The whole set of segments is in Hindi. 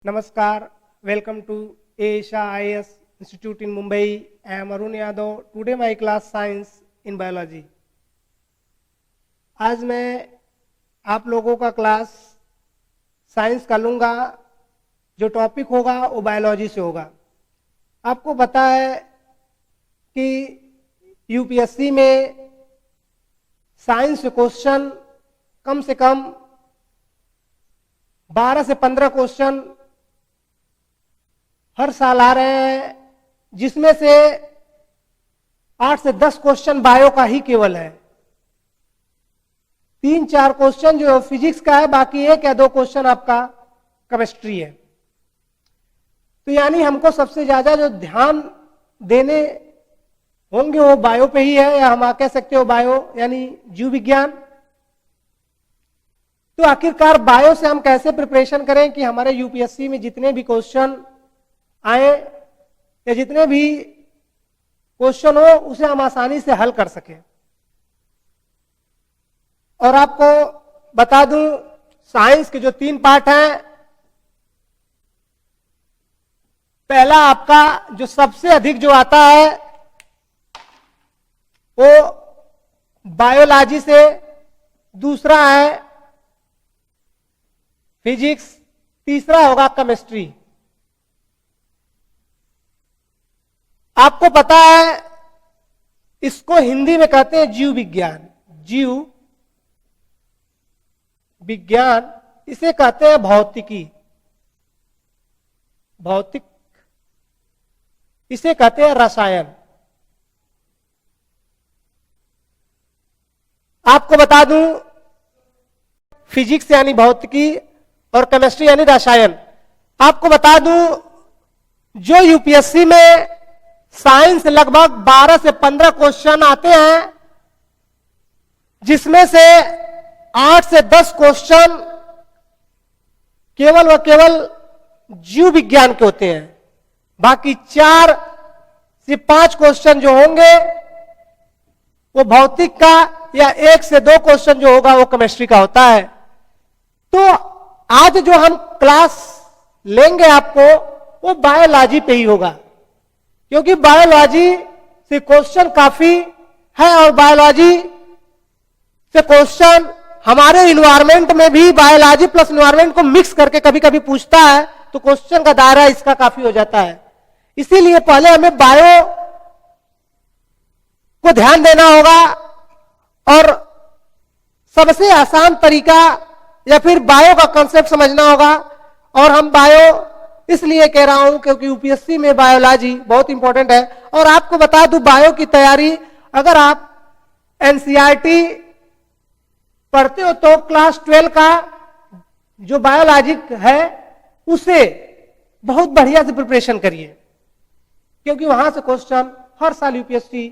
Namaskar, welcome to Asia IAS Institute in Mumbai. I am Arun Yadav. Today my class Science in Biology. आज मैं आप लोगों का क्लास साइंस का लूँगा। जो टॉपिक होगा वो बायोलॉजी से होगा। आपको पता है कि यूपीएससी में साइंस से क्वेश्चन कम से कम 12 से 15 क्वेश्चन हर साल आ रहे हैं, जिसमें से 8 से 10 क्वेश्चन बायो का ही केवल है। 3-4 क्वेश्चन जो फिजिक्स का है, बाकी 1 या 2 क्वेश्चन आपका केमिस्ट्री है। तो यानी हमको सबसे ज्यादा जो ध्यान देने होंगे वो बायो पे ही है, या हम कह सकते हो बायो यानी जीव विज्ञान। तो आखिरकार बायो से हम कैसे प्रिपरेशन करें कि हमारे यूपीएससी में जितने भी क्वेश्चन आए या जितने भी क्वेश्चन हो उसे हम आसानी से हल कर सकें। और आपको बता दूं, साइंस के जो 3 पार्ट हैं, पहला आपका जो सबसे अधिक जो आता है वो बायोलॉजी से, दूसरा है फिजिक्स, तीसरा होगा केमिस्ट्री। आपको पता है इसको हिंदी में कहते हैं जीव विज्ञान। जीव विज्ञान इसे कहते हैं भौतिकी, भौतिक इसे कहते हैं रसायन। आपको बता दूं, फिजिक्स यानी भौतिकी और केमिस्ट्री यानी रसायन। आपको बता दूं, जो यूपीएससी में साइंस लगभग 12 से 15 क्वेश्चन आते हैं, जिसमें से 8 से 10 क्वेश्चन केवल व केवल जीव विज्ञान के होते हैं। बाकी 4 से 5 क्वेश्चन जो होंगे वो भौतिक का, या 1 से 2 क्वेश्चन जो होगा वो केमिस्ट्री का होता है। तो आज जो हम क्लास लेंगे आपको वो बायोलॉजी पे ही होगा, क्योंकि बायोलॉजी से क्वेश्चन काफी है और बायोलॉजी से क्वेश्चन हमारे इन्वायरमेंट में भी बायोलॉजी प्लस इन्वायरमेंट को मिक्स करके कभी कभी पूछता है, तो क्वेश्चन का दायरा इसका काफी हो जाता है। इसीलिए पहले हमें बायो को ध्यान देना होगा, और सबसे आसान तरीका या फिर बायो का कंसेप्ट समझना होगा। और हम बायो इसलिए कह रहा हूं क्योंकि यूपीएससी में बायोलॉजी बहुत इंपॉर्टेंट है। और आपको बता दूं, बायो की तैयारी अगर आप एनसीईआरटी पढ़ते हो तो क्लास 12 का जो बायोलॉजी है उसे बहुत बढ़िया से प्रिपरेशन करिए, क्योंकि वहां से क्वेश्चन हर साल यूपीएससी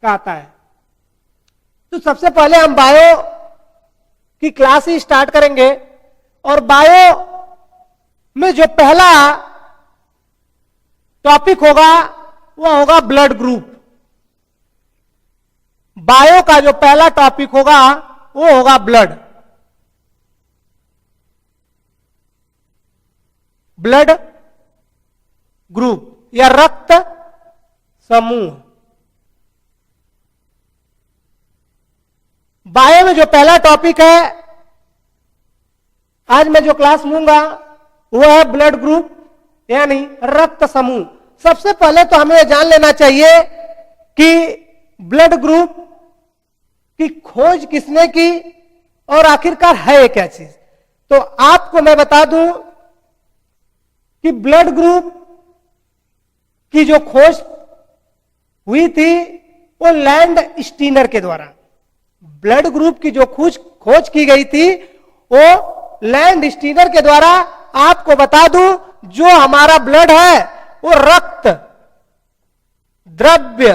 का आता है। तो सबसे पहले हम बायो की क्लास ही स्टार्ट करेंगे। और बायो में जो पहला टॉपिक होगा वो होगा ब्लड ग्रुप। बायो का जो पहला टॉपिक होगा वो होगा ब्लड, ब्लड ग्रुप या रक्त समूह। बायो में जो पहला टॉपिक है, आज मैं जो क्लास लूंगा वो है ब्लड ग्रुप यानी रक्त समूह। सबसे पहले तो हमें जान लेना चाहिए कि ब्लड ग्रुप की खोज किसने की और आखिरकार है क्या चीज। तो आपको मैं बता दूं कि ब्लड ग्रुप की जो खोज हुई थी वो लैंड स्टीनर के द्वारा। ब्लड ग्रुप की जो खोज की गई थी वो लैंड स्टीनर के द्वारा। आपको बता दूं, जो हमारा ब्लड है वो रक्त द्रव्य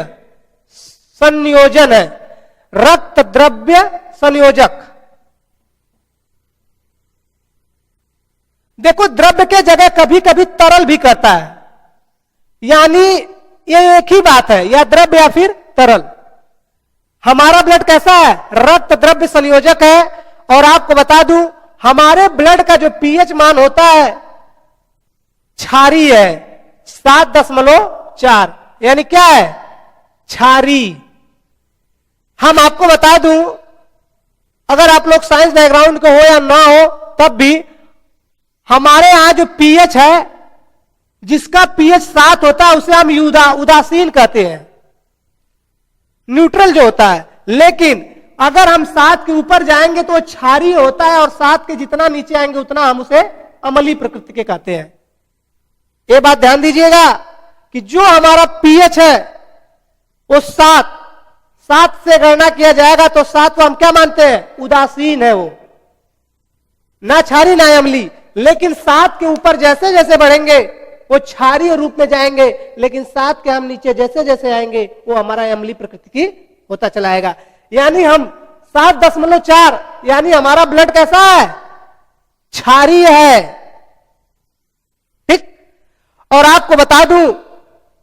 संयोजन है, रक्त द्रव्य संयोजक। देखो, द्रव्य के जगह कभी कभी तरल भी करता है, यानी ये एक ही बात है, या द्रव्य या फिर तरल। हमारा ब्लड कैसा है? रक्त द्रव्य संयोजक है। और आपको बता दूं, हमारे ब्लड का जो पीएच मान होता है क्षारीय है 7.4, यानी क्या है, क्षारीय। हम आपको बता दूं, अगर आप लोग साइंस बैकग्राउंड के हो या ना हो, तब भी हमारे यहां जो पीएच है, जिसका पीएच 7 होता है, उसे हम उदासीन कहते हैं, न्यूट्रल जो होता है। लेकिन अगर हम 7 के ऊपर जाएंगे तो क्षारीय होता है, और 7 के जितना नीचे आएंगे उतना हम उसे अम्लीय प्रकृति के कहते हैं। यह बात ध्यान दीजिएगा कि जो हमारा पीएच है वो 7 से गणना किया जाएगा, तो 7 को हम क्या मानते हैं, उदासीन है, वो ना क्षारीय ना अम्लीय। लेकिन 7 के ऊपर जैसे जैसे बढ़ेंगे वो क्षारीय रूप में जाएंगे, लेकिन 7 के हम नीचे जैसे जैसे आएंगे वो हमारा अम्लीय प्रकृति की होता चलाएगा। यानी हम 7.4, यानी हमारा ब्लड कैसा है, क्षारीय है। ठीक। और आपको बता दूं,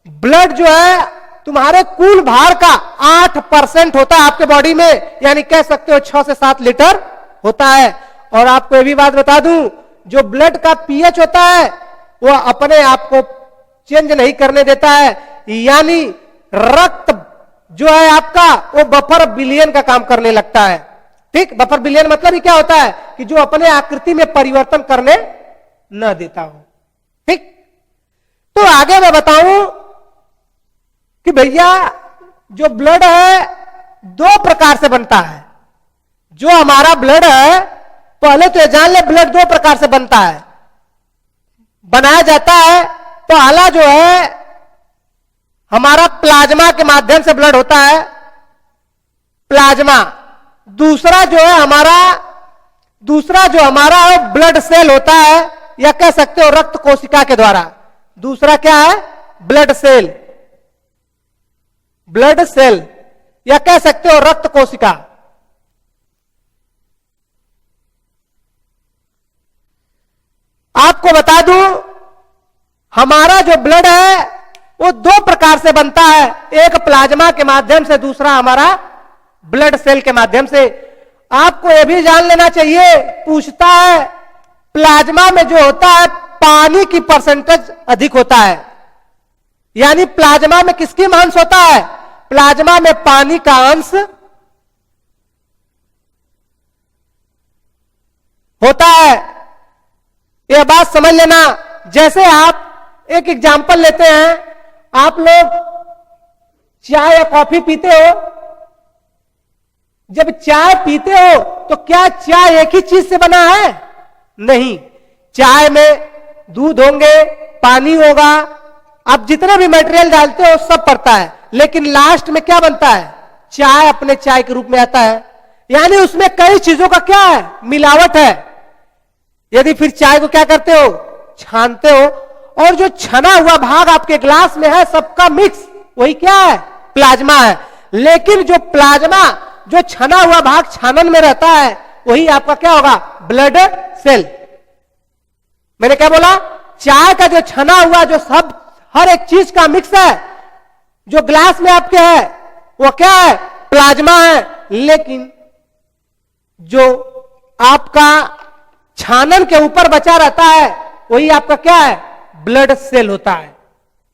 ब्लड जो है तुम्हारे कुल भार का 8% होता है आपके बॉडी में, यानी कह सकते हो 6 से 7 लीटर होता है। और आपको यह भी बात बता दूं, जो ब्लड का पीएच होता है वो अपने आप को चेंज नहीं करने देता है, यानी रक्त जो है आपका वो बफर बिलियन का काम करने लगता है। ठीक। बफर बिलियन मतलब ही क्या होता है कि जो अपने आकृति में परिवर्तन करने न देता हो। ठीक। तो आगे मैं बताऊं कि भैया जो ब्लड है 2 प्रकार से बनता है। जो हमारा ब्लड है, पहले तो जान ले, ब्लड 2 प्रकार से बनता है, बनाया जाता है। पहला जो है हमारा प्लाज्मा के माध्यम से ब्लड होता है, प्लाज्मा। दूसरा जो हमारा ब्लड सेल होता है, या कह सकते हो रक्त कोशिका के द्वारा। दूसरा क्या है, ब्लड सेल, या कह सकते हो रक्त कोशिका। आपको बता दूं, हमारा जो ब्लड है वो 2 प्रकार से बनता है, एक प्लाज्मा के माध्यम से, दूसरा हमारा ब्लड सेल के माध्यम से। आपको यह भी जान लेना चाहिए, पूछता है प्लाज्मा में जो होता है पानी की परसेंटेज अधिक होता है, यानी प्लाज्मा में किसकी अंश होता है, प्लाज्मा में पानी का अंश होता है। यह बात समझ लेना। जैसे आप एक एग्जाम्पल लेते हैं, आप लोग चाय या कॉफी पीते हो। जब चाय पीते हो तो क्या चाय एक ही चीज से बना है, नहीं। चाय में दूध होंगे, पानी होगा, आप जितने भी मटेरियल डालते हो सब पड़ता है, लेकिन लास्ट में क्या बनता है, चाय अपने चाय के रूप में आता है। यानी उसमें कई चीजों का क्या है, मिलावट है। यदि फिर चाय को क्या करते हो, छानते हो, और जो छना हुआ भाग आपके ग्लास में है सबका मिक्स, वही क्या है, प्लाज्मा है। लेकिन जो प्लाज्मा, जो छना हुआ भाग छानन में रहता है, वही आपका क्या होगा, ब्लड सेल। मैंने क्या बोला, चाय का जो छना हुआ, जो सब हर एक चीज का मिक्स है, जो ग्लास में आपके है, वो क्या है, प्लाज्मा है। लेकिन जो आपका छानन के ऊपर बचा रहता है, वही आपका क्या है, ब्लड सेल होता है,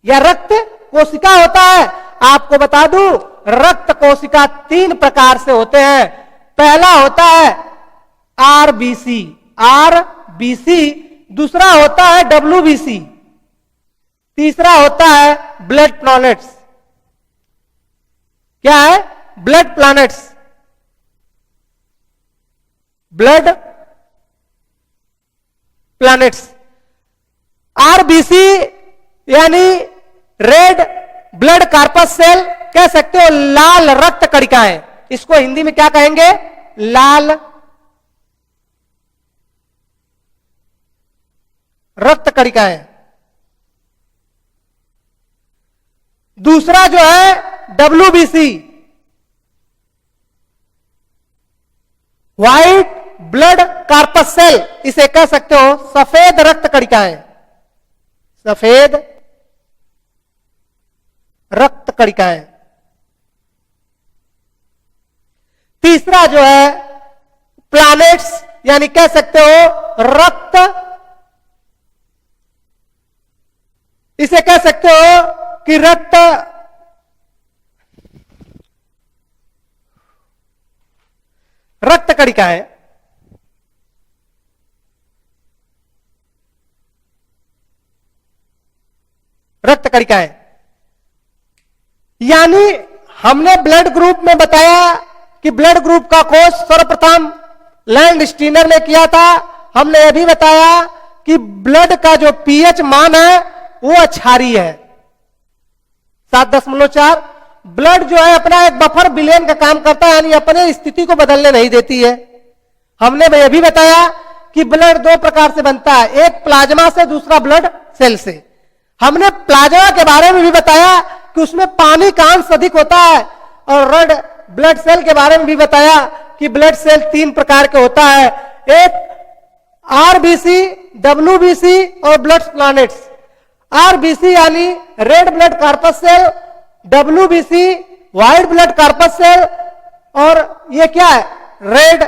या रक्त कोशिका होता है। आपको बता दूं, रक्त कोशिका 3 प्रकार से होते हैं। पहला होता है आरबीसी, दूसरा होता है डब्ल्यूबीसी, तीसरा होता है ब्लड प्लैनेट्स। क्या है, blood planets, blood planets. RBC यानी रेड ब्लड कार्पस सेल, कह सकते हो लाल रक्त कणिकाएं। इसको हिंदी में क्या कहेंगे, लाल रक्त कणिकाएं। दूसरा जो है WBC, white blood corpus cell, इसे कह सकते हो सफेद रक्त कणिकाएं, सफेद रक्त कणिकाएं। तीसरा जो है प्लैनेट्स यानी कह सकते हो रक्त, इसे कह सकते हो कि रक्त कणिकाएं। रक्त कणिकाएं यानी हमने ब्लड ग्रुप में बताया कि ब्लड ग्रुप का खोज सर्वप्रथम लैंड स्टीनर ने किया था। हमने यह भी बताया कि ब्लड का जो पीएच मान है वो क्षारीय है 7.4। ब्लड जो है अपना एक बफर बिलियन का काम करता है, यानी अपने स्थिति को बदलने नहीं देती है। हमने यह भी बताया कि ब्लड दो प्रकार से बनता है, एक प्लाज्मा से, दूसरा ब्लड सेल से। हमने प्लाज्मा के बारे में भी बताया कि उसमें पानी का अंश अधिक होता है, और रेड ब्लड सेल के बारे में भी बताया कि ब्लड सेल 3 प्रकार के होता है, एक आरबीसी, डब्ल्यूबीसी और ब्लड प्लैनेट्स। आरबीसी यानी red blood corpus cell, WBC white blood corpus cell, और ये क्या है, रेड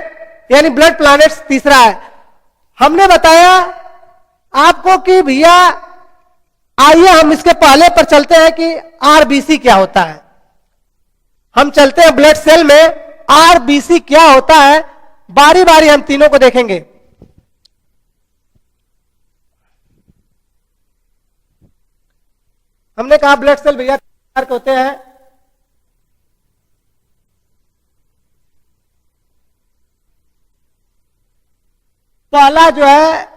यानी ब्लड प्लैनेट्स तीसरा है। हमने बताया आपको कि भैया आइए हम इसके पहले पर चलते हैं कि आरबीसी क्या होता है। हम चलते हैं ब्लड सेल में, आरबीसी क्या होता है, बारी बारी हम तीनों को देखेंगे। हमने कहा ब्लड सेल भैया प्रकार के होते हैं। पहला जो है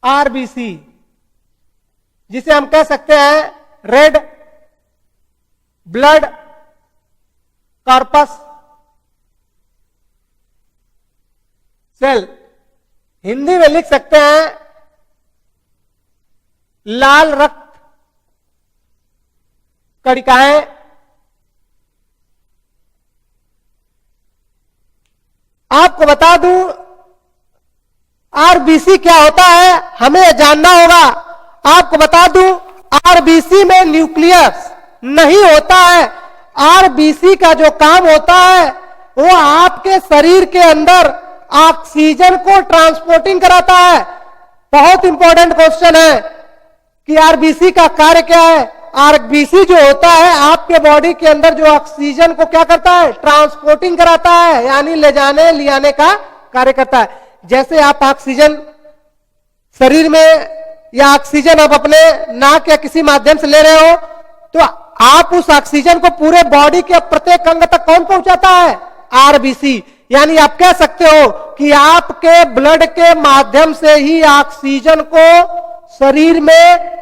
आरबीसी, जिसे हम कह सकते हैं red blood corpus cell, Hindi में लिख सकते हैं लाल रक्त कणिकाएं। आपको बता दूं आरबीसी क्या होता है, हमें जानना होगा। आपको बता दूं आरबीसी में न्यूक्लियस नहीं होता है। आरबीसी का जो काम होता है वो आपके शरीर के अंदर ऑक्सीजन को ट्रांसपोर्टिंग कराता है। बहुत इंपॉर्टेंट क्वेश्चन है कि आरबीसी का कार्य क्या है। आरबीसी जो होता है आपके बॉडी के अंदर जो ऑक्सीजन को क्या करता है, ट्रांसपोर्टिंग कराता है, यानी ले जाने ले आने का कार्य करता है। जैसे आप ऑक्सीजन शरीर में या ऑक्सीजन आप अपने नाक या किसी माध्यम से ले रहे हो, तो आप उस ऑक्सीजन को पूरे बॉडी के प्रत्येक अंग तक कौन पहुंचाता है, आरबीसी। यानी आप कह सकते हो कि आपके ब्लड के माध्यम से ही ऑक्सीजन को शरीर में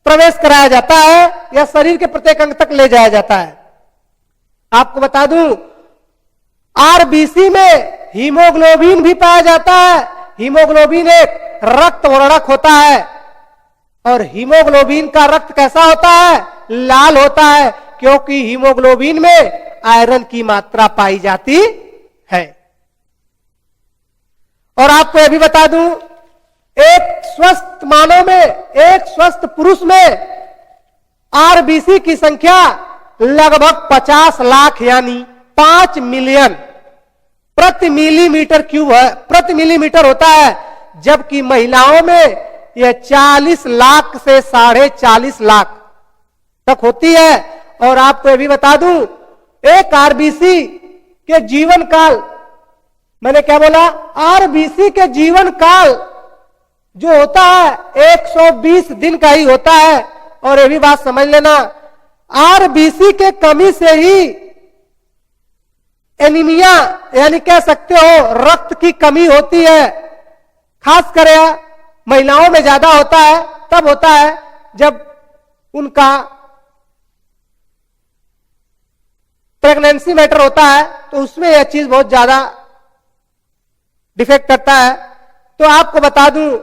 प्रवेश कराया जाता है या शरीर के प्रत्येक अंग तक ले जाया जाता है। आपको बता दूं आरबीसी में हीमोग्लोबिन भी पाया जाता है। हीमोग्लोबिन एक रक्त वर्णक होता है, और हीमोग्लोबिन का रक्त कैसा होता है, लाल होता है, क्योंकि हीमोग्लोबिन में आयरन की मात्रा पाई जाती है। और आपको यह भी बता दूं एक स्वस्थ मानव में, एक स्वस्थ पुरुष में आरबीसी की संख्या लगभग 50 लाख यानी 5 मिलियन प्रति मिलीमीटर क्यूब है, प्रति मिलीमीटर होता है, जबकि महिलाओं में यह 40 लाख से 40.5 लाख तक होती है। और आपको यह भी बता दूं एक आरबीसी के जीवन काल, मैंने क्या बोला, आरबीसी के जीवन काल जो होता है 120 दिन का ही होता है। और यह भी बात समझ लेना आरबीसी के कमी से ही एनीमिया यानी कह सकते हो रक्त की कमी होती है। खास कर महिलाओं में ज्यादा होता है, तब होता है जब उनका प्रेगनेंसी मैटर होता है, तो उसमें यह चीज बहुत ज्यादा डिफेक्ट करता है। तो आपको बता दूं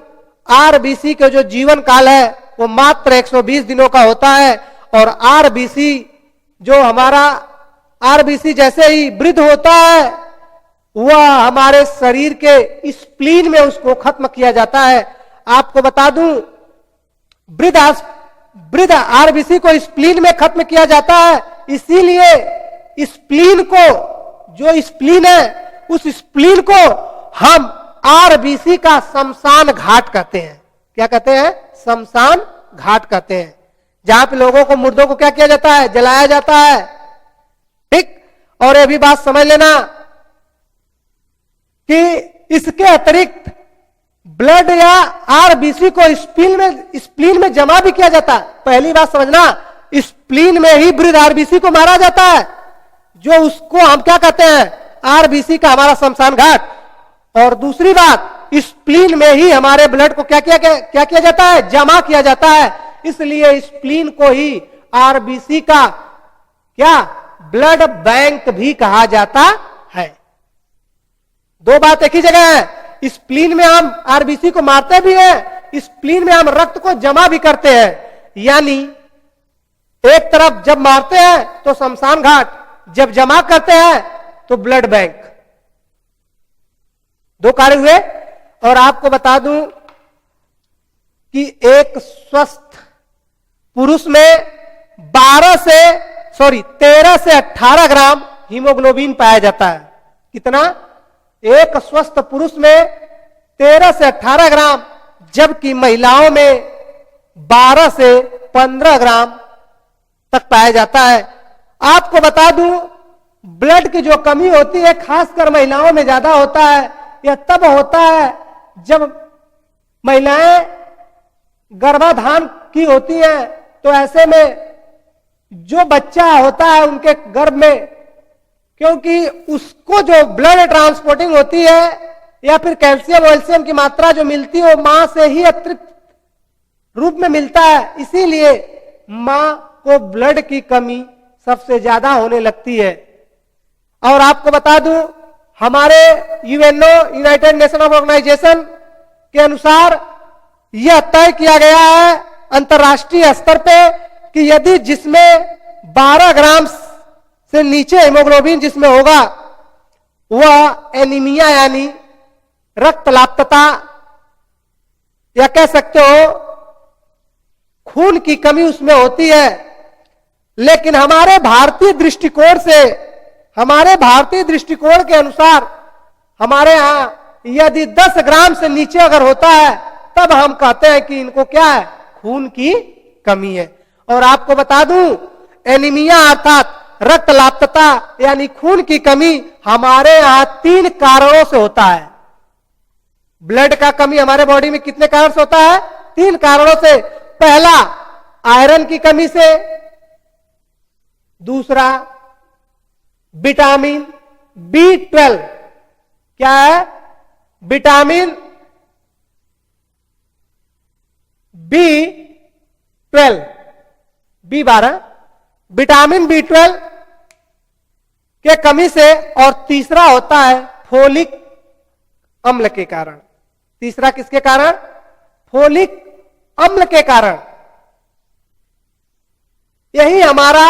आरबीसी का जो जीवन काल है वो मात्र 120 दिनों का होता है। और आरबीसी जो हमारा आरबीसी जैसे ही वृद्ध होता है वह हमारे शरीर के स्प्लीन में उसको खत्म किया जाता है। आपको बता दूं वृद्ध आरबीसी को स्प्लीन में खत्म किया जाता है, इसीलिए स्प्लीन को, जो स्प्लीन है उस स्प्लीन को हम आरबीसी का शमशान घाट कहते हैं। क्या कहते हैं? शमशान घाट कहते हैं, जहां पे लोगों को, मुर्दों को क्या किया जाता है? जलाया जाता है। ठीक। और ये भी बात समझ लेना कि इसके अतिरिक्त ब्लड या आरबीसी को स्प्लीन में जमा भी किया जाता है। पहली बात समझना, स्प्लीन में ही वृद्ध आरबीसी को मारा जाता है, जो उसको हम क्या कहते हैं? आरबीसी का हमारा शमशान घाट। और दूसरी बात, स्प्लीन में ही हमारे ब्लड को क्या किया जाता है? जमा किया जाता है। इसलिए स्प्लीन को ही आरबीसी का क्या ब्लड बैंक भी कहा जाता है। दो बात एक ही जगह है। स्प्लीन में हम आरबीसी को मारते भी हैं, स्प्लीन में हम रक्त को जमा भी करते हैं। यानी एक तरफ जब मारते हैं तो शमशान घाट, जब जमा करते हैं तो ब्लड बैंक। दो कार्य हुए। और आपको बता दूं कि एक स्वस्थ पुरुष में 13 से 18 ग्राम हीमोग्लोबिन पाया जाता है। कितना? एक स्वस्थ पुरुष में 13 से 18 ग्राम, जबकि महिलाओं में 12 से 15 ग्राम तक पाया जाता है। आपको बता दूं, ब्लड की जो कमी होती है खासकर महिलाओं में ज्यादा होता है। यह तब होता है जब महिलाएं गर्भाधान की होती हैं, तो ऐसे में जो बच्चा होता है उनके गर्भ में, क्योंकि उसको जो ब्लड ट्रांसपोर्टिंग होती है या फिर कैल्शियम की मात्रा जो मिलती है वो मां से ही अतिरिक्त रूप में मिलता है। इसीलिए मां को ब्लड की कमी सबसे ज्यादा होने लगती है। और आपको बता दूं, हमारे यूएनओ, यूनाइटेड नेशन ऑर्गेनाइजेशन के अनुसार यह तय किया गया है अंतर्राष्ट्रीय स्तर पे कि यदि जिसमें 12 ग्राम से नीचे हीमोग्लोबिन जिसमें होगा, वह एनीमिया यानी रक्तलाप्तता, या कह सकते हो खून की कमी उसमें होती है। लेकिन हमारे भारतीय दृष्टिकोण के अनुसार हमारे यहां यदि 10 ग्राम से नीचे अगर होता है, तब हम कहते हैं कि इनको क्या है? खून की कमी है। और आपको बता दूं, एनीमिया अर्थात रक्तलाप्तता यानी खून की कमी हमारे यहां 3 कारणों से होता है। ब्लड का कमी हमारे बॉडी में कितने कारण से होता है? 3 कारणों से। पहला, आयरन की कमी से। दूसरा, विटामिन B12। क्या है? Vitamin B12, B12, vitamin B12 के कमी से। और तीसरा होता है फोलिक अम्ल के कारण। तीसरा किसके कारण? फोलिक अम्ल के कारण। यही हमारा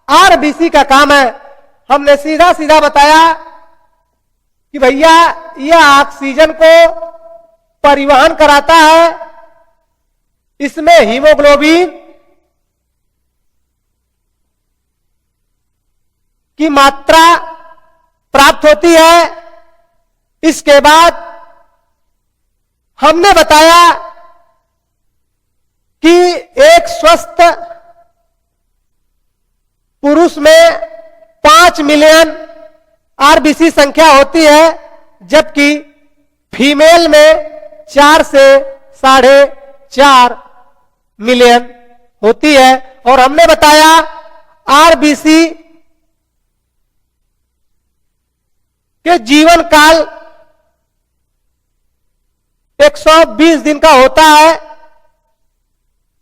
आरबीसी का काम है। हमने सीधा सीधा बताया कि भैया यह ऑक्सीजन को परिवहन कराता है, इसमें हीमोग्लोबिन की मात्रा प्राप्त होती है। इसके बाद हमने बताया कि एक स्वस्थ पुरुष में 5 मिलियन आरबीसी संख्या होती है, जबकि फीमेल में 4 से 4.5 मिलियन होती है। और हमने बताया आरबीसी के जीवन काल 120 दिन का होता है।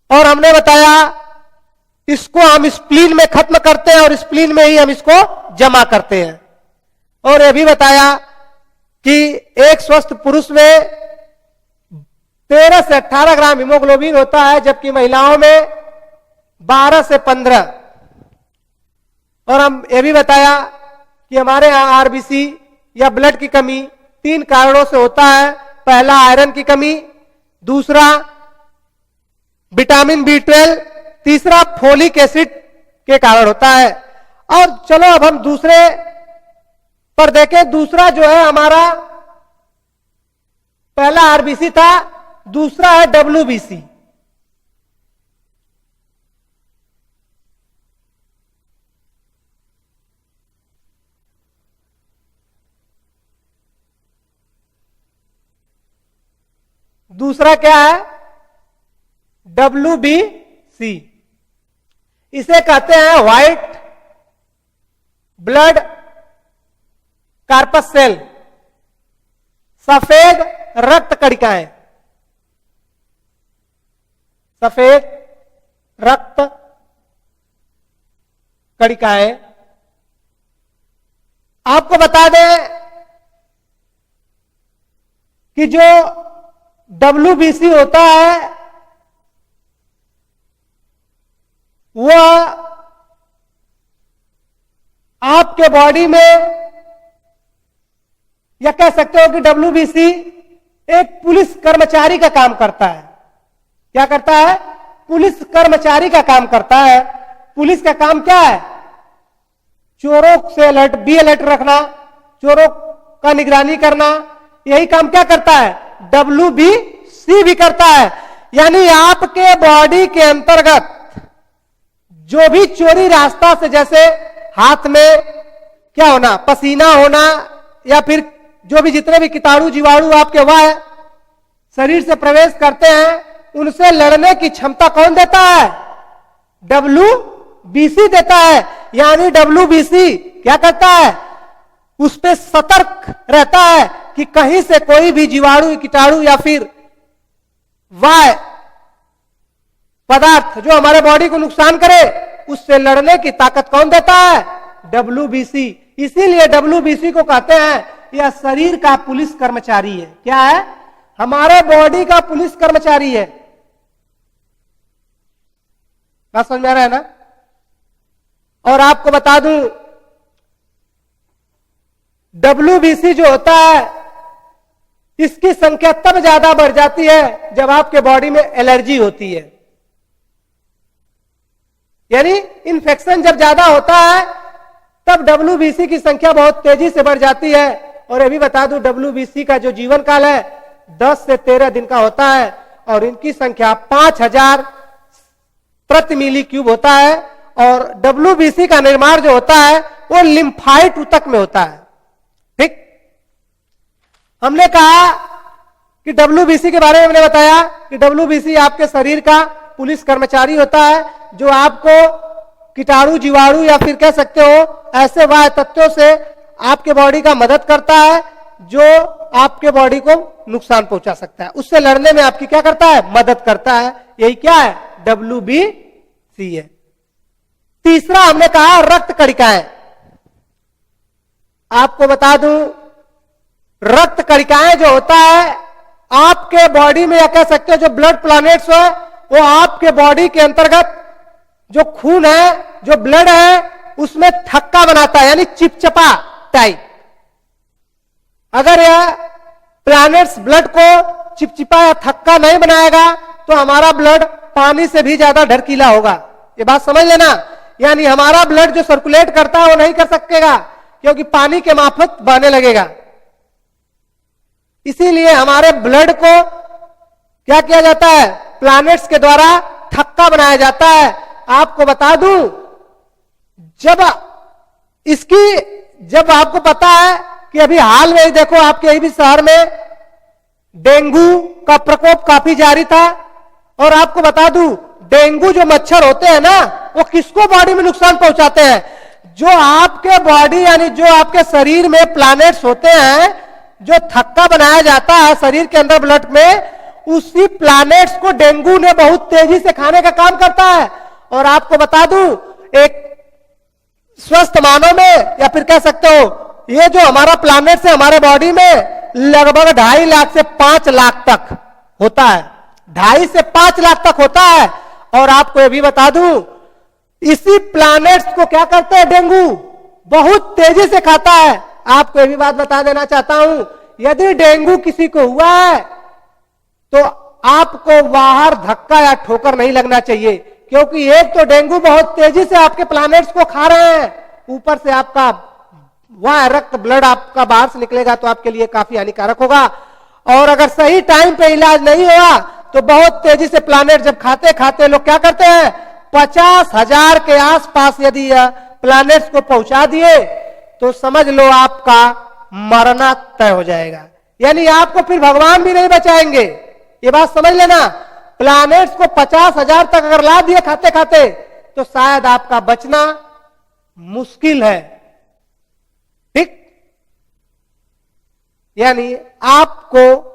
और हमने बताया इसको हम स्प्लीन में खत्म करते हैं और स्प्लीन में ही हम इसको जमा करते हैं। और यह भी बताया कि एक स्वस्थ पुरुष में 13 से 18 ग्राम हीमोग्लोबिन होता है, जबकि महिलाओं में 12 से 15। और हम यह भी बताया कि हमारे यहां आरबीसी या ब्लड की कमी 3 कारणों से होता है। पहला, आयरन की कमी। दूसरा, विटामिन B12। तीसरा, फोलिक एसिड के कारण होता है। और चलो अब हम दूसरे पर देखें। दूसरा जो है हमारा पहला आरबीसी था, दूसरा है डब्ल्यूबीसी। दूसरा क्या है? डब्ल्यूबीसी। इसे कहते हैं व्हाइट ब्लड कार्पस सेल, सफेद रक्त कणिकाएं, सफेद रक्त कणिकाएं। आपको बता दें कि जो डब्ल्यूबीसी होता है वह आपके बॉडी में, या कह सकते हो कि डब्ल्यूबीसी एक पुलिस कर्मचारी का काम करता है। क्या करता है? पुलिस कर्मचारी का काम करता है। पुलिस का काम क्या है? चोरों से अलर्ट, बी अलर्ट रखना, चोरों का निगरानी करना, यही काम क्या करता है? डब्ल्यूबीसी भी करता है। यानी आपके बॉडी के अंतर्गत जो भी चोरी रास्ता से, जैसे हाथ में क्या होना, पसीना होना, या फिर जो भी जितने भी कीटाणु जीवाणु आपके वह शरीर से प्रवेश करते हैं, उनसे लड़ने की क्षमता कौन देता है? डब्ल्यूबीसी देता है। यानी डब्ल्यूबीसी क्या करता है? उस पे सतर्क रहता है कि कहीं से कोई भी जीवाणु, कीटाणु या फिर वह पदार्थ जो हमारे बॉडी को नुकसान करे, उससे लड़ने की ताकत कौन देता है? डब्ल्यूबीसी। इसीलिए डब्ल्यूबीसी को कहते हैं यह शरीर का पुलिस कर्मचारी है। क्या है? हमारे बॉडी का पुलिस कर्मचारी है। बात समझ में आ रहा है ना? और आपको बता दूं, डब्ल्यूबीसी जो होता है इसकी संख्या तब ज्यादा बढ़ जाती है जब आपके बॉडी में एलर्जी होती है। यानी इन्फेक्शन जब ज्यादा होता है तब डब्ल्यूबीसी की संख्या बहुत तेजी से बढ़ जाती है। और ये भी बता दूं, डब्ल्यूबीसी का जो जीवन काल है 10 से 13 दिन का होता है और इनकी संख्या 5000 प्रति मिली क्यूब होता है। और डब्ल्यूबीसी का निर्माण जो होता है वो लिम्फाइट ऊतक में होता है। ठीक, हमने कहा कि डब्ल्यूबीसी के बारे में हमने बताया कि डब्ल्यूबीसी आपके शरीर का पुलिस कर्मचारी होता है जो आपको कीटाणु जीवाणु या फिर कह सकते हो ऐसे वायु तत्वों से आपके बॉडी का मदद करता है जो आपके बॉडी को नुकसान पहुंचा सकता है, उससे लड़ने में आपकी क्या करता है? मदद करता है। यही क्या है? डब्ल्यूबीसी है। तीसरा हमने कहा रक्त कणिकाएं। आपको बता दूं, रक्त कणिकाएं जो होता है आपके बॉडी में, या कह सकते हो जो ब्लड प्लैनेट्स है, वो आपके बॉडी के अंतर्गत जो खून है, जो ब्लड है, उसमें थक्का बनाता है, यानी चिपचिपा टाइप। अगर यह प्लैनेट्स ब्लड को चिपचिपा या थक्का नहीं बनाएगा तो हमारा ब्लड पानी से भी ज्यादा ढरकीला होगा। ये बात समझ लेना। यानी हमारा ब्लड जो सर्कुलेट करता है वो नहीं कर सकेगा क्योंकि पानी के माफक बहने लगेगा। इसीलिए हमारे ब्लड को क्या किया जाता है? प्लैनेट्स के द्वारा थक्का बनाया जाता है। आपको बता दूं, जब आपको पता है कि अभी हाल में ही देखो आपके यही भी शहर में डेंगू का प्रकोप काफी जारी था। और आपको बता दूं, डेंगू जो मच्छर होते हैं ना, वो किसको बॉडी में नुकसान पहुंचाते हैं? जो आपके बॉडी यानी जो आपके शरीर में प्लैनेट्स होते हैं, जो थक्का बनाया जाता है शरीर के अंदर ब्लड में, उसी प्लैनेट्स को डेंगू ने बहुत तेजी से खाने का काम करता है। और आपको बता दूं, एक स्वस्थ मानव में या फिर कह सकते हो ये जो हमारा प्लैनेट्स है हमारे बॉडी में लगभग 2.5 लाख से 5 लाख तक होता है। 2.5 से 5 लाख तक होता है। और आपको ये भी बता दूं, इसी प्लैनेट्स को क्या करते हैं? डेंगू बहुत तेजी से खाता है। आपको ये भी बात बता देना चाहता हूं, यदि डेंगू किसी को हुआ है तो आपको बाहर धक्का या ठोकर नहीं लगना चाहिए, क्योंकि एक तो डेंगू बहुत तेजी से आपके प्लैनेट्स को खा रहे हैं, ऊपर से आपका वह रक्त ब्लड आपका बाहर से निकलेगा तो आपके लिए काफी हानिकारक होगा। और अगर सही टाइम पे इलाज नहीं हुआ तो बहुत तेजी से प्लानेट जब खाते खाते लोग क्या करते हैं, 50,000 के आसपास यदि प्लानेट्स को पहुंचा दिए तो समझ लो आपका मरना तय हो जाएगा। यानी आपको फिर भगवान भी नहीं बचाएंगे, ये बात समझ लेना। प्लानेट्स को 50,000 तक अगर ला दिए खाते खाते तो शायद आपका बचना मुश्किल है। ठीक, यानी आपको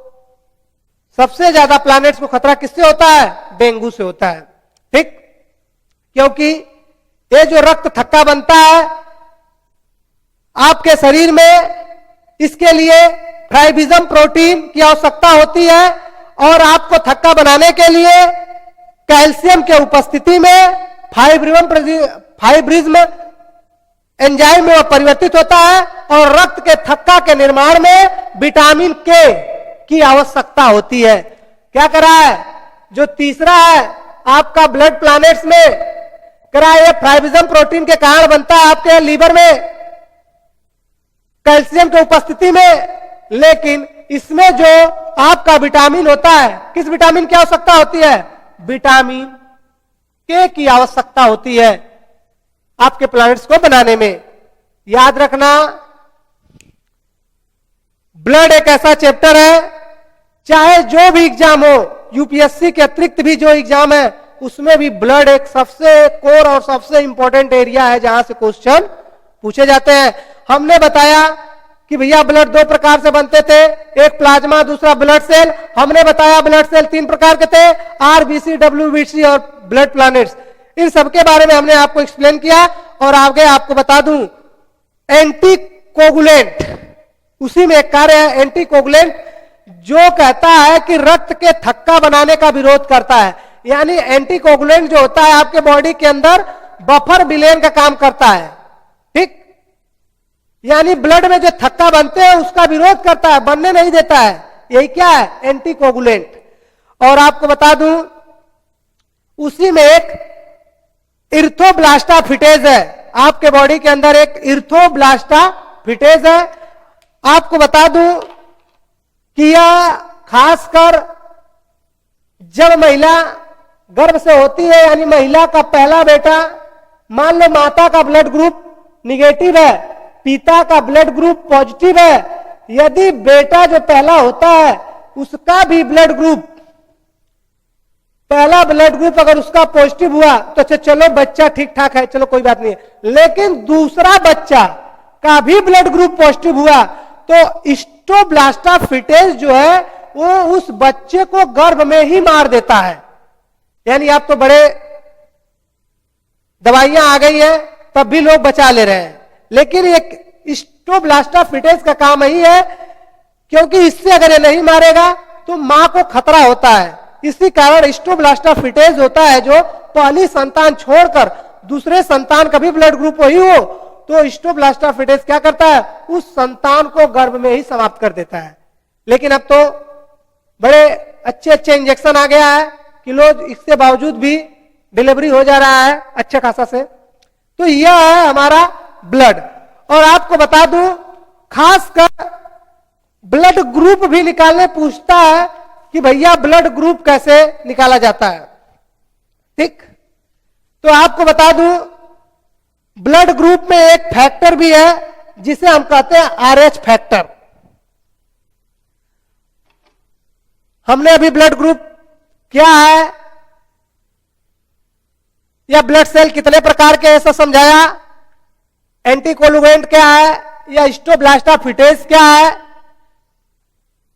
सबसे ज्यादा प्लैनेट्स को खतरा किससे होता है, डेंगू से होता है। ठीक, क्योंकि ये जो रक्त थक्का बनता है आपके शरीर में, इसके लिए फ्राइबिजम प्रोटीन की आवश्यकता होती है और आपको थक्का बनाने के लिए कैल्शियम के उपस्थिति में फाइब्रिज्म एंजाइम में परिवर्तित होता है और रक्त के थक्का के निर्माण में विटामिन के की आवश्यकता होती है। क्या करा है, जो तीसरा है आपका ब्लड प्लैनेट्स में करा, ये फ्राइबिजम प्रोटीन के कारण बनता है आपके लीवर में कैल्शियम की उपस्थिति में। लेकिन इसमें जो आपका विटामिन होता है, किस विटामिन की आवश्यकता होती है, विटामिन के की आवश्यकता होती है आपके प्लैनेट्स को बनाने में। याद रखना, ब्लड एक ऐसा चैप्टर है, चाहे जो भी एग्जाम हो, यूपीएससी के अतिरिक्त भी जो एग्जाम है उसमें भी ब्लड एक सबसे कोर और सबसे इंपॉर्टेंट एरिया है जहां से क्वेश्चन पूछे जाते हैं। हमने बताया कि भैया ब्लड दो प्रकार से बनते थे, एक प्लाज्मा दूसरा ब्लड सेल। हमने बताया ब्लड सेल तीन प्रकार के थे, आरबीसी, डब्ल्यूबीसी और ब्लड प्लैनेट्स। इन सबके बारे में हमने आपको एक्सप्लेन किया। और आगे आपको बता दूं, एंटीकोगुलेंट, उसी में एक कार्य है एंटीकोगुलेंट, जो कहता है कि रक्त के थक्का बनाने का विरोध करता है। यानी एंटीकोगुलेंट जो होता है आपके बॉडी के अंदर बफर विलेन का काम करता है। ठीक, यानी ब्लड में जो थक्का बनते हैं उसका विरोध करता है, बनने नहीं देता है। यही क्या है, एंटीकोगुलेंट। और आपको बता दूं, उसी में एक इर्थोब्लास्टा फिटेज है, आपके बॉडी के अंदर एक इर्थोब्लास्टा फिटेज है। आपको बता दूं कि यह खासकर जब महिला गर्भ से होती है, यानी महिला का पहला बेटा, मान लो माता का ब्लड ग्रुप निगेटिव है, पिता का ब्लड ग्रुप पॉजिटिव है, यदि बेटा जो पहला होता है उसका भी ब्लड ग्रुप, पहला ब्लड ग्रुप अगर उसका पॉजिटिव हुआ तो चलो बच्चा ठीक ठाक है, चलो कोई बात नहीं है। लेकिन दूसरा बच्चा का भी ब्लड ग्रुप पॉजिटिव हुआ तो इस्टोब्लास्टा फिटेज जो है वो उस बच्चे को गर्भ में ही मार देता है। यानी आप तो बड़े दवाइयां आ गई है तब भी लोग बचा ले रहे हैं, लेकिन एक इस्टोब्लास्टा फिटेज का काम यही है, क्योंकि इससे अगर ये नहीं मारेगा तो मां को खतरा होता है। इसी कारण इस्टोब्लास्टा फिटेज होता है जो पहली संतान छोड़कर दूसरे संतान का भी ब्लड ग्रुप वही हो तो इस्टोब्लास्टा फिटेज क्या करता है, उस संतान को गर्भ में ही समाप्त कर देता है। लेकिन अब तो बड़े अच्छे अच्छे इंजेक्शन आ गया है कि लोग इसके बावजूद भी डिलीवरी हो जा रहा है अच्छा खासा से। तो यह है हमारा ब्लड। और आपको बता दूं, खासकर ब्लड ग्रुप भी निकालने पूछता है कि भैया ब्लड ग्रुप कैसे निकाला जाता है। ठीक, तो आपको बता दूं, ब्लड ग्रुप में एक फैक्टर भी है जिसे हम कहते हैं आरएच फैक्टर। हमने अभी ब्लड ग्रुप क्या है या ब्लड सेल कितने प्रकार के ऐसा समझाया, एंटीकोगुलेंट क्या है या इस्टोब्लास्टा फिटेज क्या है।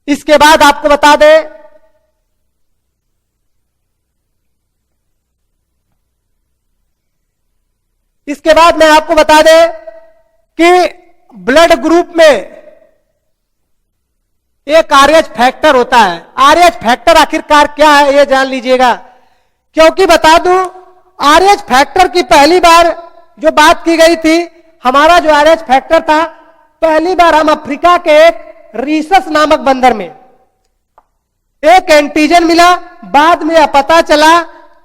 इसके बाद आपको बता दें, इसके बाद मैं आपको बता दें कि ब्लड ग्रुप में एक आरएच फैक्टर होता है। आरएच फैक्टर आखिरकार क्या है ये जान लीजिएगा, क्योंकि बता दूं आरएच फैक्टर की पहली बार जो बात की गई थी, हमारा जो आरएच फैक्टर था पहली बार हम अफ्रीका के एक रीसस नामक बंदर में एक एंटीजन मिला। बाद में यह पता चला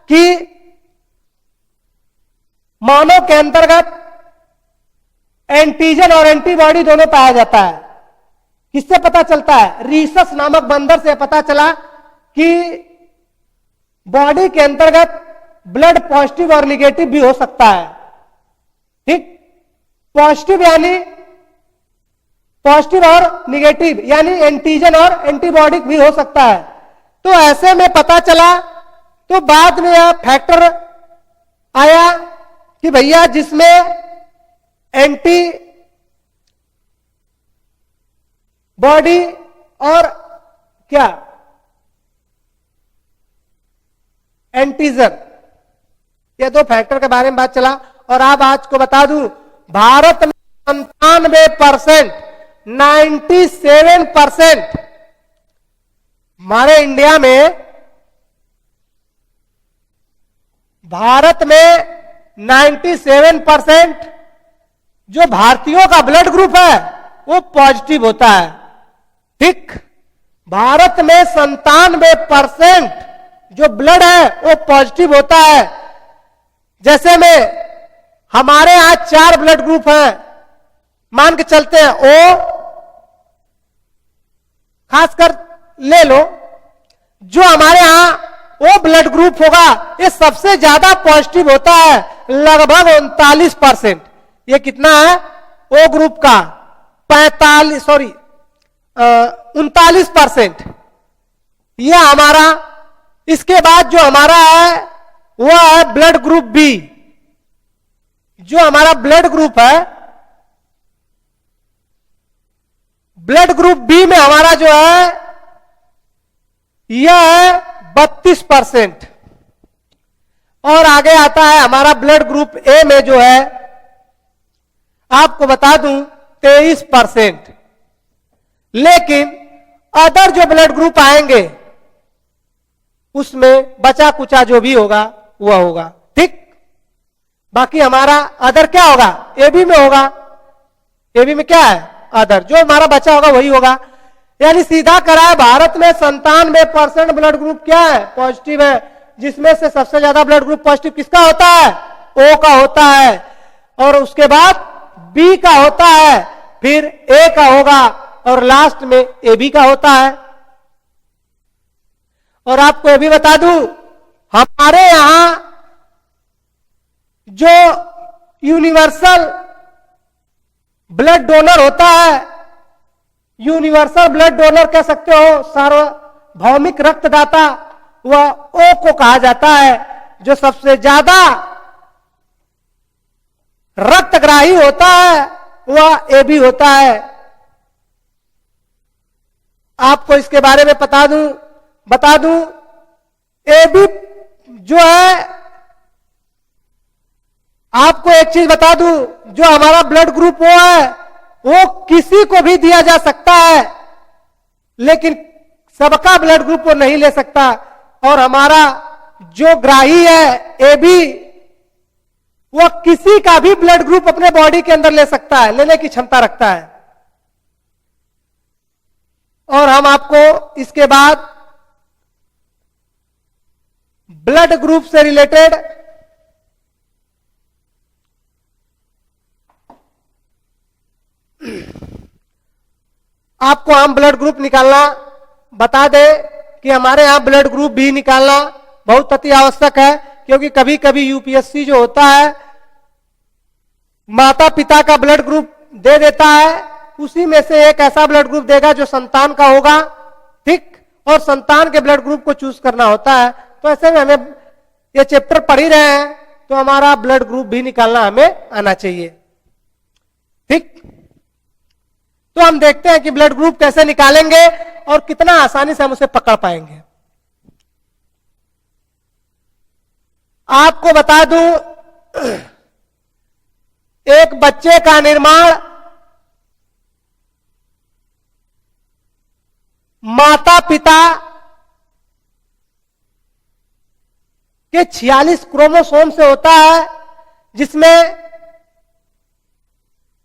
कि मानव के अंतर्गत एंटीजन और एंटीबॉडी दोनों पाया जाता है। किससे पता चलता है? रीसस नामक बंदर से पता चला कि बॉडी के अंतर्गत ब्लड पॉजिटिव और निगेटिव भी हो सकता है। ठीक, पॉजिटिव यानी पॉजिटिव और निगेटिव यानी एंटीजन और एंटीबॉडी भी हो सकता है। तो ऐसे में पता चला, तो बाद में यह फैक्टर आया कि भैया जिसमें एंटी बॉडी और क्या एंटीजन, ये दो फैक्टर के बारे में बात चला। और आप आज को बता दूं, भारत में 97%, 97% हमारे इंडिया में, भारत में 97% जो भारतीयों का ब्लड ग्रुप है वो पॉजिटिव होता है। ठीक, भारत में 97% जो ब्लड है वो पॉजिटिव होता है। जैसे में हमारे यहां 4 ब्लड ग्रुप हैं, मान के चलते हैं ओ, खासकर ले लो, जो हमारे यहां ओ ब्लड ग्रुप होगा ये सबसे ज्यादा पॉजिटिव होता है, लगभग 39%। ये कितना है ओ ग्रुप का? 39%। ये हमारा, इसके बाद जो हमारा है वो है ब्लड ग्रुप बी। जो हमारा ब्लड ग्रुप है, ब्लड ग्रुप बी में हमारा जो है यह है 32%। और आगे आता है हमारा ब्लड ग्रुप ए में जो है, आपको बता दूं 23%। लेकिन अदर जो ब्लड ग्रुप आएंगे उसमें बचा कुचा जो भी होगा वह होगा। ठीक, बाकी हमारा अदर क्या होगा? एबी में होगा। एबी में क्या है? अदर। जो हमारा बचा होगा वही होगा। यानी सीधा करा है, भारत में 97% ब्लड ग्रुप क्या है? पॉजिटिव है। जिसमें से सबसे ज्यादा ब्लड ग्रुप पॉजिटिव किसका होता है? ओ का होता है। और उसके बाद बी का होता है, फिर ए का होगा और लास्ट में ए बी का होता है। और आपको यह भी बता दूं, हमारे यहां जो यूनिवर्सल ब्लड डोनर होता है, यूनिवर्सल ब्लड डोनर कह सकते हो, सार्वभौमिक रक्तदाता, वह ओ को कहा जाता है। जो सबसे ज्यादा रक्तग्राही होता है वह ए बी होता है। आपको इसके बारे में बता दूं, ए बी जो है, आपको एक चीज बता दूं, जो हमारा ब्लड ग्रुप वो है वो किसी को भी दिया जा सकता है, लेकिन सबका ब्लड ग्रुप वो नहीं ले सकता। और हमारा जो ग्राही है ए बी, वो किसी का भी ब्लड ग्रुप अपने बॉडी के अंदर ले सकता है, लेने की क्षमता रखता है। और हम आपको इसके बाद ब्लड ग्रुप से रिलेटेड आपको हम ब्लड ग्रुप निकालना बता दें कि हमारे यहां ब्लड ग्रुप भी निकालना बहुत अति आवश्यक है। क्योंकि कभी कभी यूपीएससी जो होता है माता पिता का ब्लड ग्रुप दे देता है, उसी में से एक ऐसा ब्लड ग्रुप देगा जो संतान का होगा। ठीक, और संतान के ब्लड ग्रुप को चूज करना होता है। तो ऐसे में हमें ये चैप्टर पढ़ ही रहे हैं, तो हमारा ब्लड ग्रुप भी निकालना हमें आना चाहिए। ठीक, तो हम देखते हैं कि ब्लड ग्रुप कैसे निकालेंगे और कितना आसानी से हम उसे पकड़ पाएंगे। आपको बता दूं, एक बच्चे का निर्माण माता पिता के 46 क्रोमोसोम से होता है, जिसमें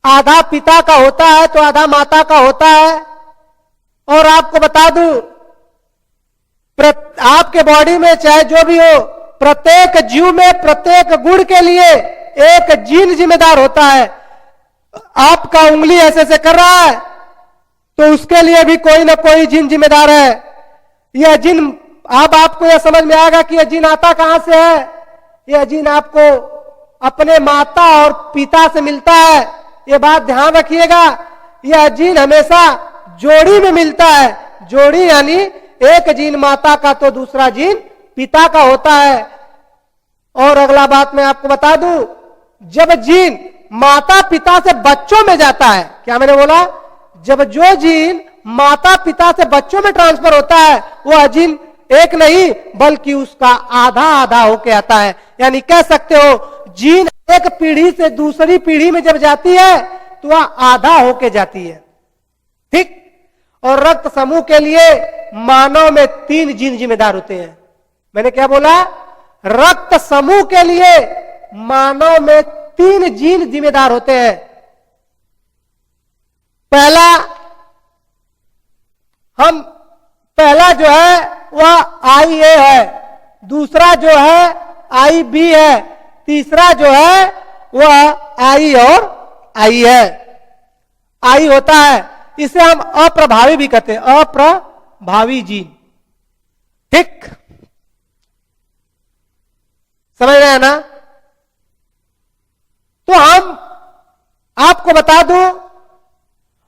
आधा पिता का होता है तो आधा माता का होता है। और आपको बता दूं, आपके बॉडी में चाहे जो भी हो, प्रत्येक जीव में प्रत्येक गुण के लिए एक जीन जिम्मेदार होता है। आपका उंगली ऐसे ऐसे कर रहा है तो उसके लिए भी कोई ना कोई जीन जिम्मेदार है। यह जीन, अब आपको यह समझ में आएगा कि यह जीन आता कहां से है। यह जीन आपको अपने माता और पिता से मिलता है। यह बात ध्यान रखिएगा। यह जीन हमेशा जोड़ी में मिलता है। जोड़ी यानी एक जीन माता का तो दूसरा जीन पिता का होता है। और अगला बात मैं आपको बता दूं, जब जीन माता पिता से बच्चों में जाता है, क्या मैंने बोला, जब जो जीन माता पिता से बच्चों में ट्रांसफर होता है वह जीन एक नहीं बल्कि उसका आधा आधा होके आता है। यानी कह सकते हो जीन एक पीढ़ी से दूसरी पीढ़ी में जब जाती है तो वह आधा होके जाती है। ठीक। और रक्त समूह के लिए मानव में 3 जीन जिम्मेदार होते हैं। मैंने क्या बोला, रक्त समूह के लिए मानव में 3 जीन जिम्मेदार होते हैं। पहला जो है वह IA है, दूसरा जो है IB है, तीसरा जो है वह I और I है। I होता है, इसे हम अप्रभावी भी कहते हैं, अप्रभावी जीन। ठीक, समझ रहे हैं ना। तो हम आपको बता दूं,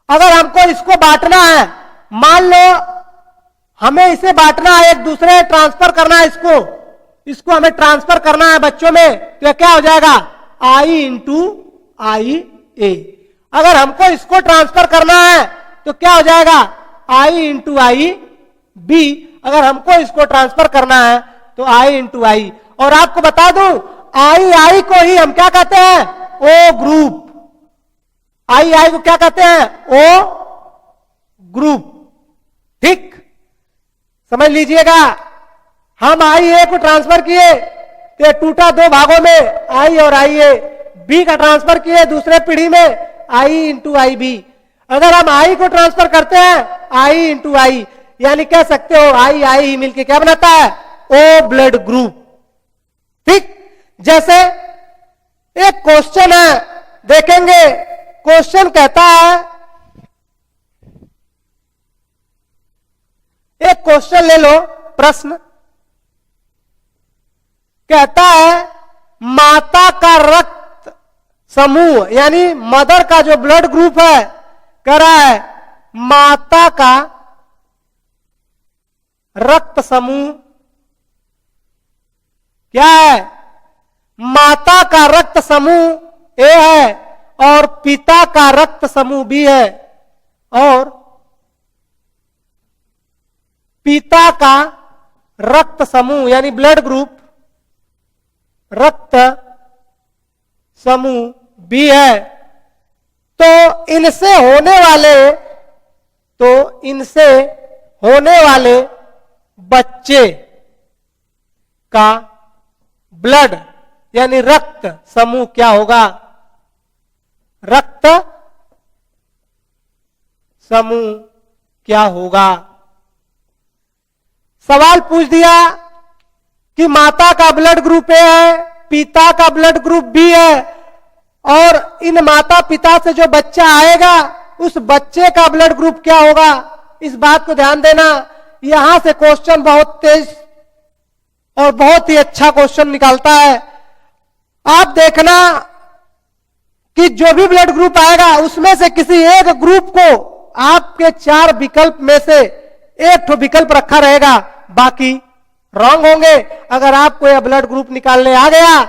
अगर हमको इसको बांटना है, मान लो हमें इसे बांटना है, एक दूसरे ट्रांसफर करना है, इसको हमें ट्रांसफर करना है बच्चों में, तो क्या हो जाएगा, I इंटू IA। अगर हमको इसको ट्रांसफर करना है तो क्या हो जाएगा, I इंटू IB। अगर हमको इसको ट्रांसफर करना है तो I इंटू I। और आपको बता दूं, I को ही हम क्या कहते हैं, O ग्रुप। I को क्या कहते हैं, O ग्रुप। ठीक, समझ लीजिएगा। हम IA को ट्रांसफर किए तो टूटा 2 भागों में, I और IA। B का ट्रांसफर किए दूसरे पीढ़ी में, I इंटू IB। अगर हम I को ट्रांसफर करते हैं, I इंटू I, यानी कह सकते हो I ही मिलके क्या बनाता है, O ब्लड ग्रुप। ठीक, जैसे एक क्वेश्चन है, देखेंगे। क्वेश्चन कहता है, एक क्वेश्चन ले लो, प्रश्न कहता है माता का रक्त समूह, यानी मदर का जो ब्लड ग्रुप है, कह रहा है माता का रक्त समूह क्या है, माता का रक्त समूह A है और पिता का रक्त समूह B है, और पिता का रक्त समूह यानी ब्लड ग्रुप रक्त समूह B है। तो इनसे होने वाले बच्चे का ब्लड यानी रक्त समूह क्या होगा, रक्त समूह क्या होगा। सवाल पूछ दिया कि माता का ब्लड ग्रुप A है, पिता का ब्लड ग्रुप B है, और इन माता पिता से जो बच्चा आएगा उस बच्चे का ब्लड ग्रुप क्या होगा। इस बात को ध्यान देना, यहां से क्वेश्चन बहुत तेज और बहुत ही अच्छा क्वेश्चन निकालता है। आप देखना कि जो भी ब्लड ग्रुप आएगा उसमें से किसी एक ग्रुप को आपके 4 विकल्प में से एक ठो विकल्प रखा रहेगा, बाकी रॉन्ग होंगे। अगर आपको यह ब्लड ग्रुप निकालने आ गया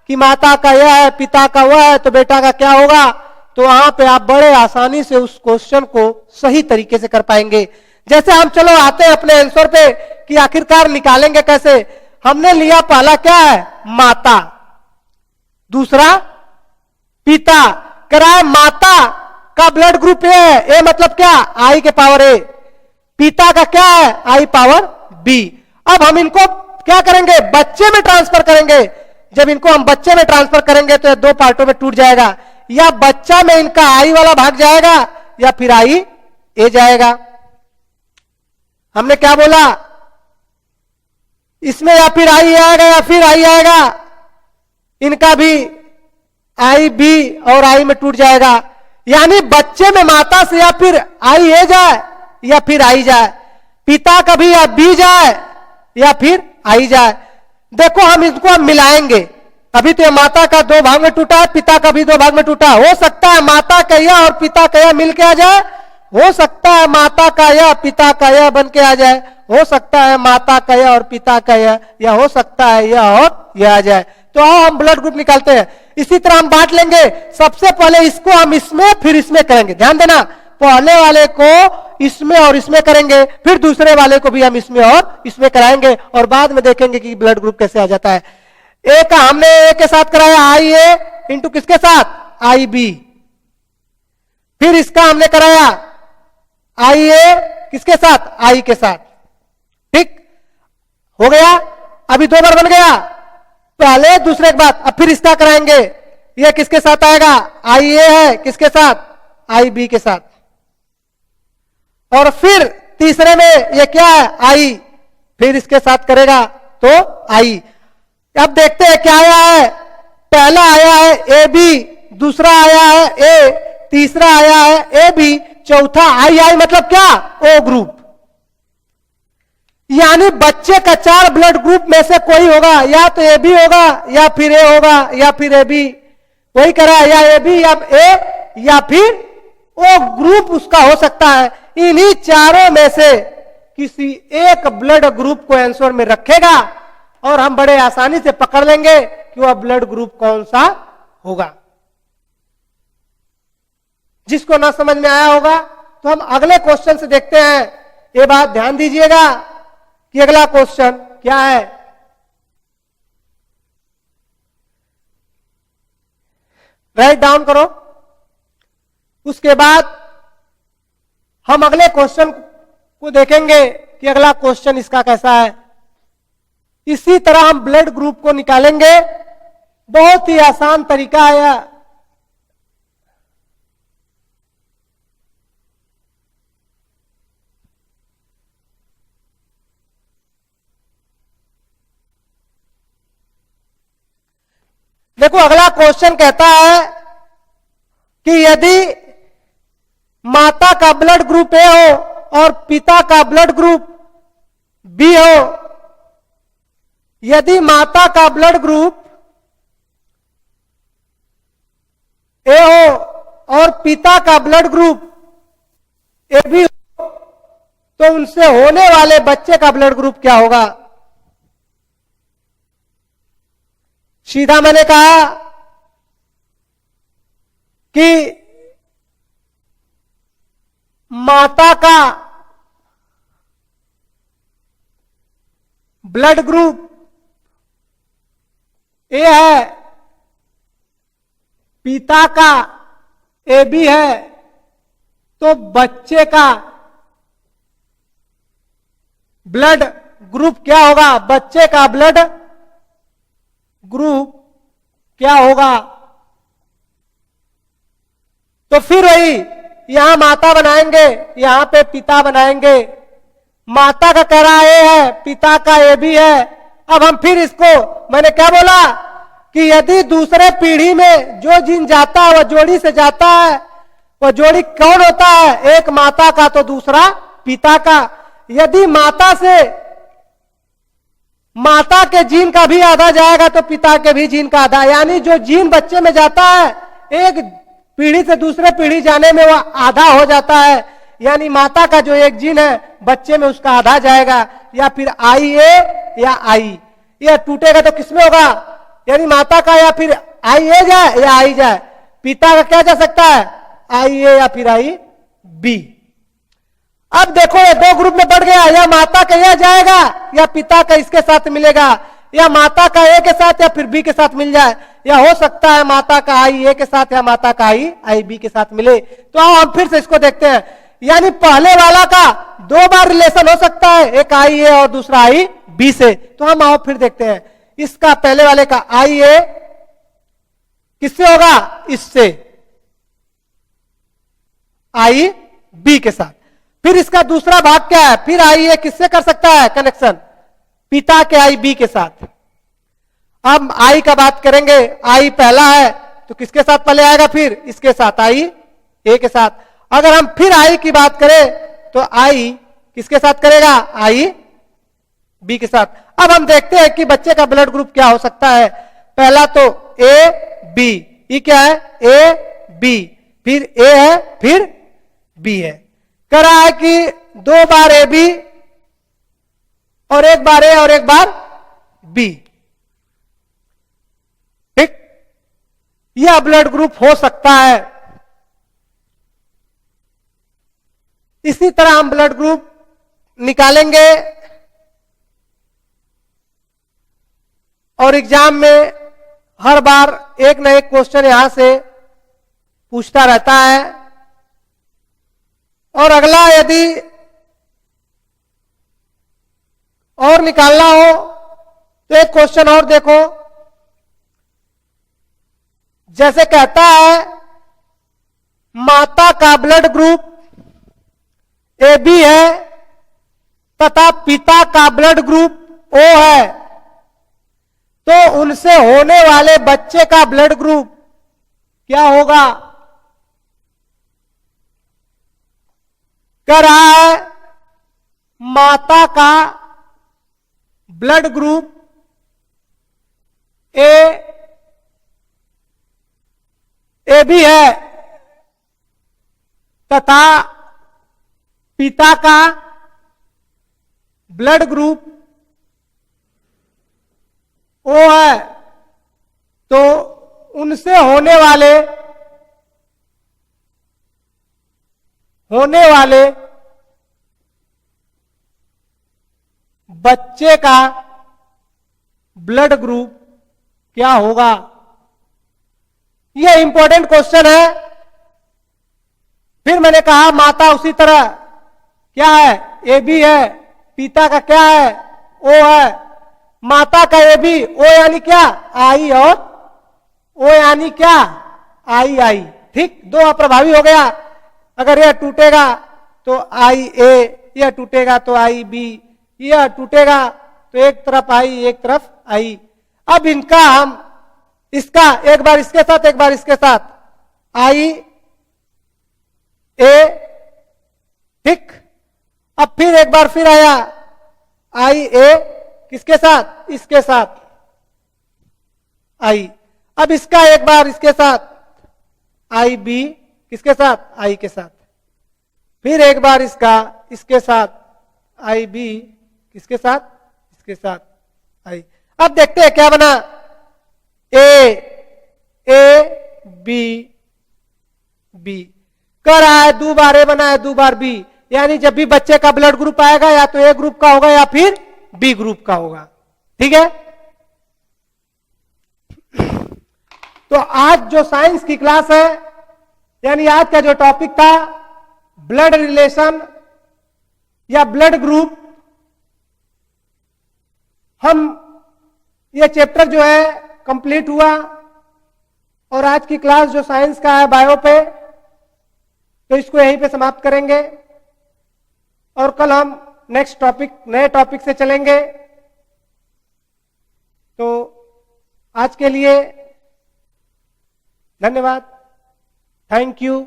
कि माता का यह है, पिता का वह है, तो बेटा का क्या होगा, तो वहां पे आप बड़े आसानी से उस क्वेश्चन को सही तरीके से कर पाएंगे। जैसे हम चलो आते हैं अपने आंसर पे कि आखिरकार निकालेंगे कैसे। हमने लिया पहला क्या है, माता, दूसरा पिता। कह रहा है माता का ब्लड ग्रुप A है, A मतलब क्या, I के पावर A। पिता का क्या है, I पावर B। अब हम इनको क्या करेंगे, बच्चे में ट्रांसफर करेंगे। जब इनको हम बच्चे में ट्रांसफर करेंगे तो 2 पार्टों में टूट जाएगा, या बच्चा में इनका I वाला भाग जाएगा या फिर I A जाएगा। हमने क्या बोला, इसमें या फिर I आएगा या फिर I आएगा, इनका भी I B और I में टूट जाएगा। यानी बच्चे में माता से या फिर आई ए जाए या फिर आई जाए, पिता कभी या बी जाए या फिर आई जाए। देखो हम इसको हम मिलाएंगे। अभी तो ये माता का दो भाग में टूटा है, पिता का भी दो भाग में टूटा। हो सकता है माता का यह और पिता का यह मिल के आ जाए, हो सकता है माता का यह पिता का यह बन के आ जाए, हो सकता है माता का यह और पिता का यह, या हो सकता है यह और यह आ जाए। तो आओ हम ब्लड ग्रुप निकालते हैं। इसी तरह हम बांट लेंगे। सबसे पहले इसको हम इसमें फिर इसमें करेंगे। ध्यान देना, पहले वाले को इसमें और इसमें करेंगे, फिर दूसरे वाले को भी हम इसमें और इसमें कराएंगे, और बाद में देखेंगे कि ब्लड ग्रुप कैसे आ जाता है। ए का हमने ए के साथ कराया आई ए इंटू किसके साथ, आई बी। फिर इसका हमने कराया आई ए किसके साथ, आई के साथ। ठीक हो गया। अभी दो बार बन गया, पहले दूसरे के बाद। अब फिर इसका कराएंगे। ये किसके साथ आएगा, आई ए है किसके साथ, आई बी के साथ। और फिर तीसरे में ये क्या है, आई, फिर इसके साथ करेगा तो आई। अब देखते हैं क्या आया है। पहला आया है ए बी, दूसरा आया है ए, तीसरा आया है ए बी, चौथा आई आई, मतलब क्या, ओ ग्रुप। यानी बच्चे का 4 ब्लड ग्रुप में से कोई होगा, या तो ए बी होगा या फिर ए होगा या फिर ए बी। वही करा, या ए बी या ए या फिर ओ ग्रुप उसका हो सकता है। इन्हीं चारों में से किसी एक ब्लड ग्रुप को आंसर में रखेगा और हम बड़े आसानी से पकड़ लेंगे कि वह ब्लड ग्रुप कौन सा होगा। जिसको ना समझ में आया होगा तो हम अगले क्वेश्चन से देखते हैं। ये बात ध्यान दीजिएगा कि अगला क्वेश्चन क्या है। राइट डाउन करो। उसके बाद हम अगले क्वेश्चन को देखेंगे कि अगला क्वेश्चन इसका कैसा है। इसी तरह हम ब्लड ग्रुप को निकालेंगे। बहुत ही आसान तरीका है यह। देखो अगला क्वेश्चन कहता है कि यदि माता का ब्लड ग्रुप ए हो और पिता का ब्लड ग्रुप बी हो, यदि माता का ब्लड ग्रुप ए हो और पिता का ब्लड ग्रुप ए बी हो, तो उनसे होने वाले बच्चे का ब्लड ग्रुप क्या होगा। सीधा मैंने कहा कि माता का ब्लड ग्रुप ए है, पिता का ए बी है, तो बच्चे का ब्लड ग्रुप क्या होगा, बच्चे का ब्लड ग्रुप क्या होगा। तो फिर वही यहां माता बनाएंगे, यहां पे पिता बनाएंगे। माता का कह रहा ए है, पिता का ए बी है। अब हम फिर इसको, मैंने क्या बोला कि यदि दूसरे पीढ़ी में जो जीन जाता है वह जोड़ी से जाता है, वह जोड़ी कौन होता है, एक माता का तो दूसरा पिता का। यदि माता से माता के जीन का भी आधा जाएगा तो पिता के भी जीन का आधा, यानी जो जीन बच्चे में जाता है एक पीढ़ी से दूसरे पीढ़ी जाने में वह आधा हो जाता है। यानी माता का जो एक जीन है बच्चे में उसका आधा जाएगा, या फिर आई ए या आई। यह टूटेगा तो किसमें होगा, यानी माता का या फिर आई ए जाए या आई जाए। पिता का क्या जा सकता है, आई ए या फिर आई बी। अब देखो ये दो ग्रुप में बढ़ गया, या माता का यह जाएगा या पिता का इसके साथ मिलेगा, या माता का ए के साथ या फिर बी के साथ मिल जाए, या हो सकता है माता का आई ए के साथ या माता का आई बी के साथ मिले। तो आओ हम फिर से इसको देखते हैं। यानी पहले वाला का 2 बार रिलेशन हो सकता है, एक आई ए और दूसरा आई बी से। तो हम आओ फिर देखते हैं। इसका पहले वाले का आई ए किससे होगा, इससे, आई बी के साथ। फिर इसका दूसरा भाग क्या है, फिर आई ए किससे कर सकता है कनेक्शन, पिता के आई बी के साथ। अब आई का बात करेंगे, आई पहला है तो किसके साथ पहले आएगा, फिर इसके साथ आई ए के साथ। अगर हम फिर आई की बात करें तो आई किसके साथ करेगा, आई बी के साथ। अब हम देखते हैं कि बच्चे का ब्लड ग्रुप क्या हो सकता है। पहला तो ए बी, ये क्या है, ए बी, फिर ए है, फिर बी है। कह रहा है कि 2 बार ए बी और 1 बार ए और 1 बार बी, ठीक। यह ब्लड ग्रुप हो सकता है। इसी तरह हम ब्लड ग्रुप निकालेंगे और एग्जाम में हर बार एक न एक क्वेश्चन यहां से पूछता रहता है। और अगला यदि और निकालना हो तो एक क्वेश्चन और देखो, जैसे कहता है माता का ब्लड ग्रुप ए बी है तथा पिता का ब्लड ग्रुप ओ है, तो उनसे होने वाले बच्चे का ब्लड ग्रुप क्या होगा। कह रहा है माता का ब्लड ग्रुप ए बी है तथा पिता का ब्लड ग्रुप ओ है, तो उनसे होने वाले बच्चे का ब्लड ग्रुप क्या होगा। यह इंपॉर्टेंट क्वेश्चन है। फिर मैंने कहा माता उसी तरह क्या है, ए बी है, पिता का क्या है, ओ है। माता का ए बी, ओ यानी क्या, आई, और ओ यानी क्या, आई आई, ठीक। 2 अप्रभावी हो गया। अगर यह टूटेगा तो आई ए, यह टूटेगा तो आई बी, यह टूटेगा तो एक तरफ आई एक तरफ आई। अब इनका हम इसका एक बार इसके साथ एक बार इसके साथ आई ए, ठीक। अब फिर एक बार फिर आया आई ए, किसके साथ, इसके साथ आई। अब इसका एक बार इसके साथ आई बी, किसके साथ, आई के साथ। फिर एक बार इसका इसके साथ आई बी, किसके साथ, इसके साथ आई। अब देखते हैं क्या बना, ए बी बी। कह रहा है 2 बार ए बना है 2 बार बी, यानी जब भी बच्चे का ब्लड ग्रुप आएगा या तो ए ग्रुप का होगा या फिर बी ग्रुप का होगा, ठीक है। तो आज जो साइंस की क्लास है, यानी आज का जो टॉपिक था ब्लड रिलेशन या ब्लड ग्रुप, हम ये चैप्टर जो है कंप्लीट हुआ। और आज की क्लास जो साइंस का है बायो पे, तो इसको यहीं पे समाप्त करेंगे और कल हम नेक्स्ट टॉपिक नए टॉपिक से चलेंगे। तो आज के लिए धन्यवाद, थैंक यू।